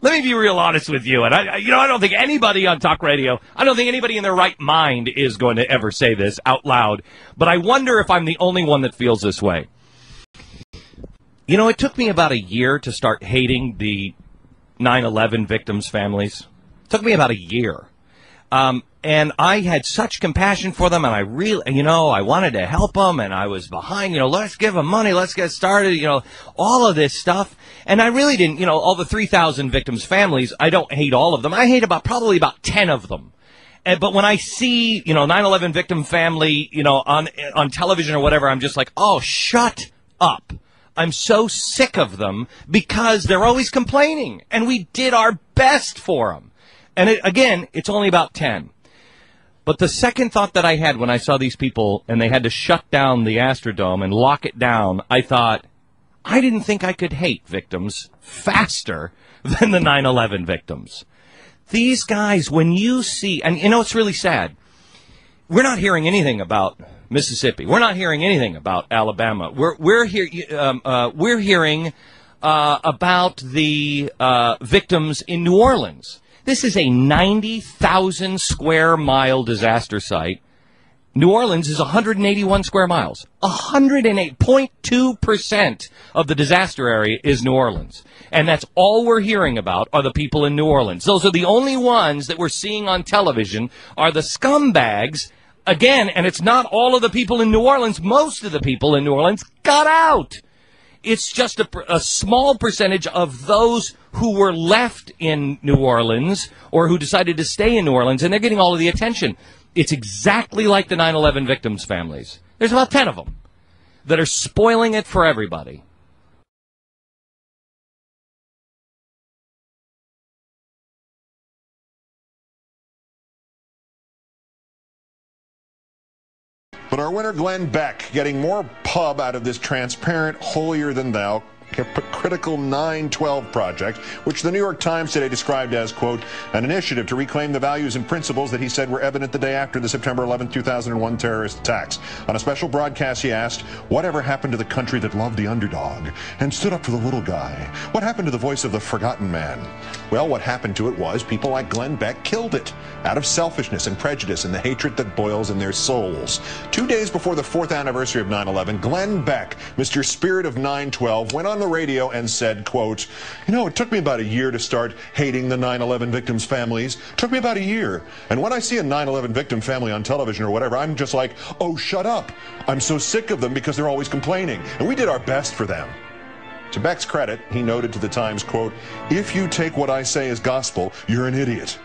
Let me be real honest with you. And I don't think anybody on talk radio, I don't think anybody in their right mind is going to ever say this out loud. But I wonder if I'm the only one that feels this way. You know, it took me about a year to start hating the 9/11 victims' families. It took me about a year. And I had such compassion for them, and I really, I wanted to help them, and I was behind, let's give them money, let's get started, all of this stuff. And I really didn't, all the 3,000 victims' families, I don't hate all of them. I hate probably about 10 of them. But when I see, 9/11 victim family, on television or whatever, I'm just like, oh, shut up. I'm so sick of them because they're always complaining, and we did our best for them. And it's only about 10. But the second thought that I had when I saw these people and they had to shut down the Astrodome and lock it down, I thought, I didn't think I could hate victims faster than the 9/11 victims. These guys, when you see, and it's really sad, we're not hearing anything about Mississippi. We're not hearing anything about Alabama. We're hearing about the victims in New Orleans. This is a 90,000 square mile disaster site. New Orleans is 181 square miles. 108.2% of the disaster area is New Orleans. And that's all we're hearing about are the people in New Orleans. Those are the only ones that we're seeing on television are the scumbags. Again, and it's not all of the people in New Orleans. Most of the people in New Orleans got out. It's just a small percentage of those who were left in New Orleans or who decided to stay in New Orleans, and they're getting all of the attention. It's exactly like the 9/11 victims' families. There's about 10 of them that are spoiling it for everybody. But our winner, Glenn Beck, getting more pub out of this transparent, holier-than-thou, hypocritical 9/12 project, which the New York Times today described as, quote, an initiative to reclaim the values and principles that he said were evident the day after the September 11, 2001 terrorist attacks. On a special broadcast, he asked, whatever happened to the country that loved the underdog and stood up for the little guy? What happened to the voice of the forgotten man? Well, what happened to it was people like Glenn Beck killed it out of selfishness and prejudice and the hatred that boils in their souls. 2 days before the 4th anniversary of 9/11, Glenn Beck, Mr. Spirit of 9/12, went on the radio and said, quote, it took me about a year to start hating the 9/11 victims' families. It took me about a year. And when I see a 9/11 victim family on television or whatever, I'm just like, oh, shut up. I'm so sick of them because they're always complaining. And we did our best for them. To Beck's credit, he noted to the Times, quote, if you take what I say as gospel, you're an idiot.